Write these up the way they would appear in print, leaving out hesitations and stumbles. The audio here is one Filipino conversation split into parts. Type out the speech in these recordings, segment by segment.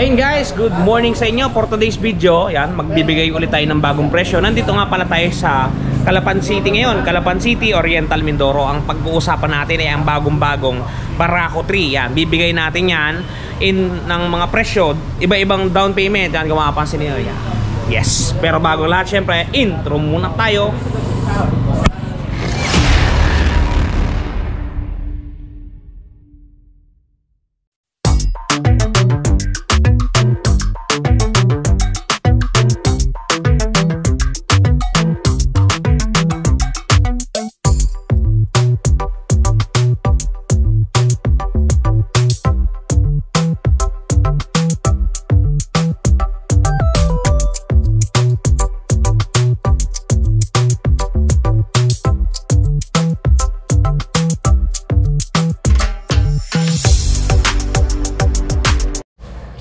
Ayun guys, good morning sa inyo. For today's video, yan, magbibigay ulit tayo ng bagong presyo. Nandito nga pala tayo sa Calapan City ngayon. Calapan City, Oriental Mindoro. Ang pag-uusapan natin ay ang bagong-bagong Barako 3. Yan, bibigay natin yan ng mga presyo, iba-ibang down payment. Yan, kung makapansin niyo yan. Yes, pero bago lahat, syempre, intro muna tayo.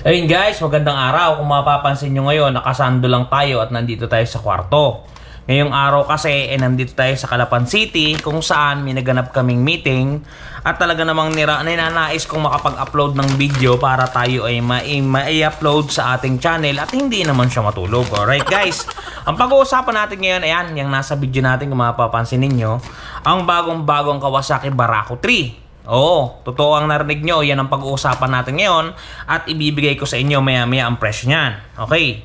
Ayun guys, magandang araw. Kung mapapansin nyo ngayon, nakasando lang tayo at nandito tayo sa kwarto. Ngayong araw kasi, nandito tayo sa Calapan City kung saan may naganap kaming meeting at talaga namang ninanais kong makapag-upload ng video para tayo ay ma-upload sa ating channel at hindi naman siya matulog. Alright guys, ang pag-uusapan natin ngayon, ayan, yung nasa video natin kung mapapansin ninyo, ang bagong-bagong Kawasaki Barako 3. Oo, totoo ang narinig nyo. Yan ang pag-uusapan natin ngayon at ibibigay ko sa inyo maya-maya ang presyo niyan. Okay.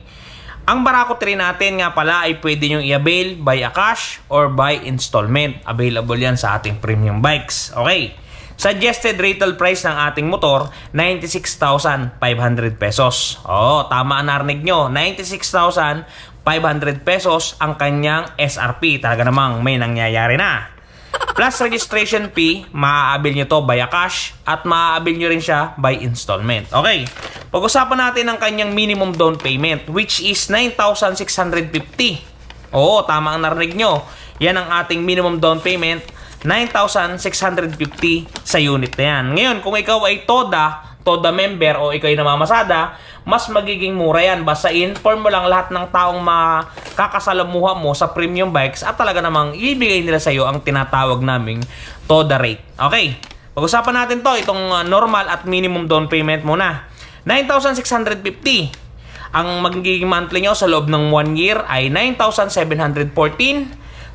Ang Barako 3 natin nga pala ay pwede nyo i-avail by a cash or by installment. Available yan sa ating premium bikes. Okay. Suggested retail price ng ating motor, 96,500 pesos. Oo, tama ang narinig nyo. 96,500 pesos ang kanyang SRP. Talaga namang may nangyayari na. Plus registration fee, maaabil nyo to by cash at maaabil nyo rin siya by installment. Okay, pag-usapan natin ang kanyang minimum down payment which is 9,650. Oo, tama ang narinig nyo. Yan ang ating minimum down payment, 9,650 sa unit na yan. Ngayon, kung ikaw ay TODA member o ikaw ay namamasada, mas magiging mura yan. Basta inform mo lang lahat ng taong makakasalamuha mo sa premium bikes at talaga namang ibigay nila sa iyo ang tinatawag naming TODA rate. Okay, pag-usapan natin to, itong normal at minimum down payment muna. 9,650. Ang magiging monthly nyo sa loob ng 1 year ay 9,714.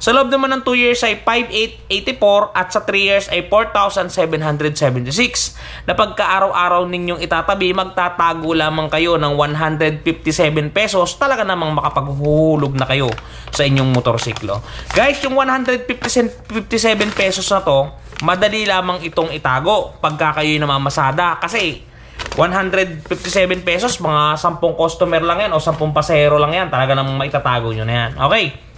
Sa loob naman ng 2 years ay 5,884 at sa 3 years ay 4,776. Na pagka-araw-araw ninyong itatabi, magtatago lamang kayo ng 157 pesos. Talaga namang makapaghuhulog na kayo sa inyong motorsiklo. Guys, yung 157 pesos na to, madali lamang itong itago pagka kayo'y namamasada. Kasi 157 pesos, mga 10 customer lang yan o 10 pasahero lang yan. Talaga namang maitatago nyo na yan. Okay.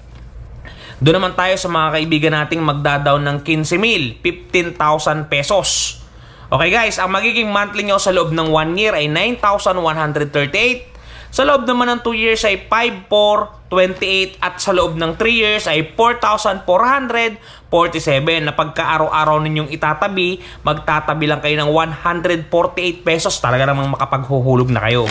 Doon naman tayo sa mga kaibigan nating magda-down ng 15,000, 15,000 pesos. Okay guys, ang magiging monthly nyo sa loob ng 1 year ay 9,138. Sa loob naman ng 2 years ay 5,428 at sa loob ng 3 years ay 4,447. Na pagka-araw-araw ninyong itatabi, magtatabi lang kayo ng 148 pesos. Talaga namang makapaghuhulog na kayo.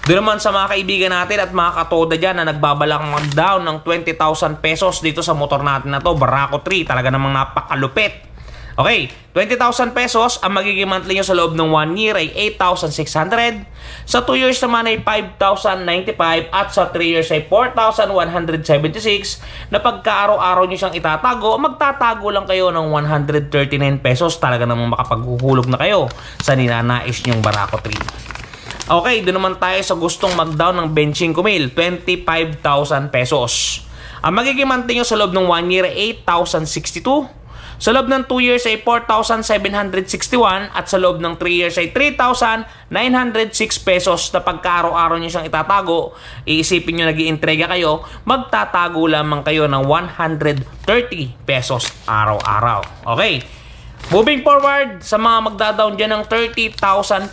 Doon naman sa mga kaibigan natin at mga katoda dyan na nagbabalak mag-down ng 20,000 pesos dito sa motor natin na to, Barako 3. Talaga namang napakalupit. Okay, 20,000 pesos, ang magiging monthly nyo sa loob ng 1 year ay 8,600. Sa 2 years naman ay 5,095 at sa 3 years ay 4,176. Na pagka-araw-araw nyo siyang itatago, magtatago lang kayo ng 139 pesos. Talaga namang makapaghuhulog na kayo sa ninanais nyong Barako 3. Okay, doon naman tayo sa gustong mag-down ng 25,000, 25,000 pesos. Ang magiging monthly nyo sa loob ng 1 year ay 8,062. Sa loob ng 2 years ay 4,761 at sa loob ng 3 years ay 3,906 pesos. Na pagka-araw-araw nyo siyang itatago, iisipin nyo nag-iintrega kayo, magtatago lamang kayo ng 130 pesos araw-araw. Okay. Moving forward, sa mga magda-down dyan ng 30,000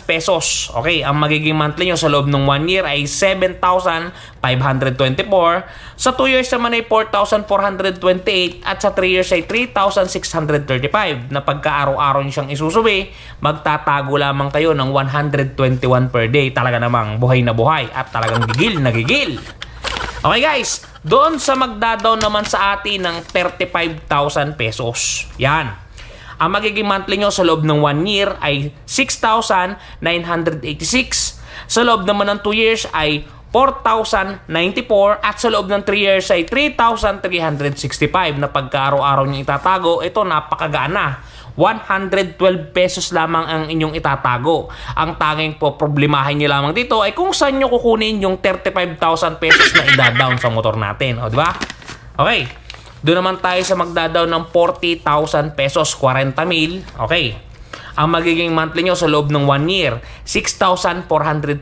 pesos. Okay, ang magiging monthly nyo sa loob ng 1 year ay 7,524. Sa 2 years naman ay 4,428 at sa 3 years ay 3,635. Na pagka-araw-araw nyo siyang isusubi, magtatago lamang kayo ng 121 per day. Talaga namang buhay na buhay at talagang gigil na gigil. Okay guys, doon sa magda-down naman sa atin ng 35,000 pesos. Yan. Ang magiging monthly nyo sa loob ng 1 year ay 6,986. Sa loob naman ng 2 years ay 4,094 at sa loob ng 3 years ay 3,365 na pagka-araw-araw nyo itatago. Ito napakagaan na. 112 pesos lamang ang inyong itatago. Ang tanging po problemahin nyo lamang dito ay kung saan nyo kukunin yung 35,000 pesos na ida-down sa motor natin. O, diba? Okay. Doon naman tayo sa magda-down ng 40,000 pesos, 40,000. Okay. Ang magiging monthly nyo sa loob ng 1 year, 6,448.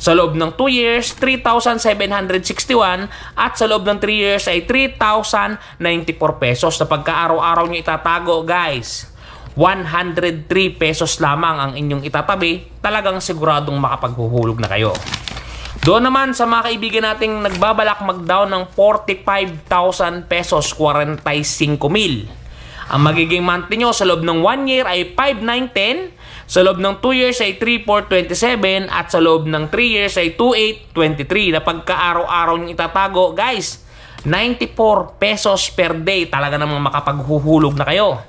Sa loob ng 2 years, 3,761. At sa loob ng 3 years ay 3,094 pesos. Na pagka-araw-araw nyo itatago, guys, 103 pesos lamang ang inyong itatabi. Talagang siguradong makapaghuhulog na kayo. Doon naman sa mga kaibigan nating nagbabalak mag-down ng 45,000 pesos, 45,000. Ang magiging monthly nyo sa loob ng 1 year ay 5,910. Sa loob ng 2 years ay 3,427. At sa loob ng 3 years ay 2,823. Na pagka-araw-araw nyo itatago, guys, 94 pesos per day. Talaga namang makapaghuhulog na kayo.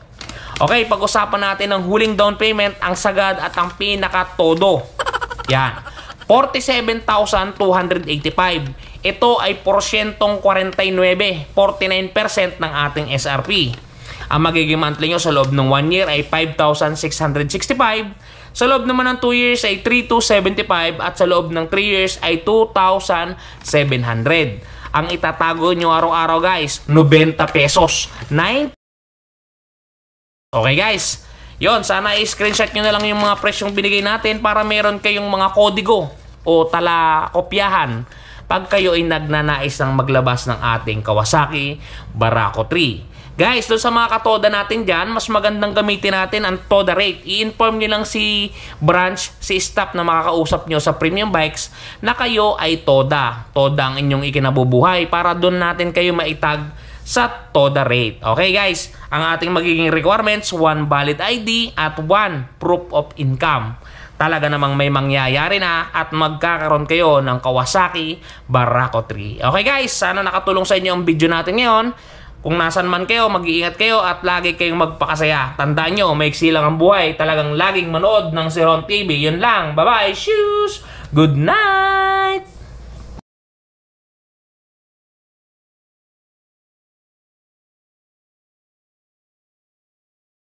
Okay, pag-usapan natin ng huling down payment, ang sagad at ang pinaka-todo. Yan. 47,285. Ito ay porsyentong 49%, 49% ng ating SRP. Ang magiging monthly nyo sa loob ng 1 year ay 5,665. Sa loob naman ng 2 years ay 3,275. At sa loob ng 3 years ay 2,700. Ang itatago nyo araw-araw, guys, 90 pesos. 9. Okay, guys. Yon, sana i-screenshot nyo na lang yung mga presyong binigay natin para meron kayong mga kodigo o kopyahan pag kayo ay nagnanais ng maglabas ng ating Kawasaki Barako 3. Guys, doon sa mga katoda natin dyan, mas magandang gamitin natin ang Toda Rate. I-inform nyo lang si branch, si staff na makakausap nyo sa premium bikes na kayo ay Toda. Toda ang inyong ikinabubuhay para doon natin kayo maitag sa Toda Rate. Okay guys, ang ating magiging requirements, 1 valid ID at 1 proof of income. Talaga namang may mangyayari na at magkakaroon kayo ng Kawasaki Barako 3. Okay guys, sana nakatulong sa inyo ang video natin ngayon. Kung nasan man kayo, mag-iingat kayo at lagi kayong magpakasaya. Tandaan nyo, maiksi lang ang buhay. Talagang laging manood ng Sir Ron TV. Yun lang. Bye-bye. Shoes! Good night!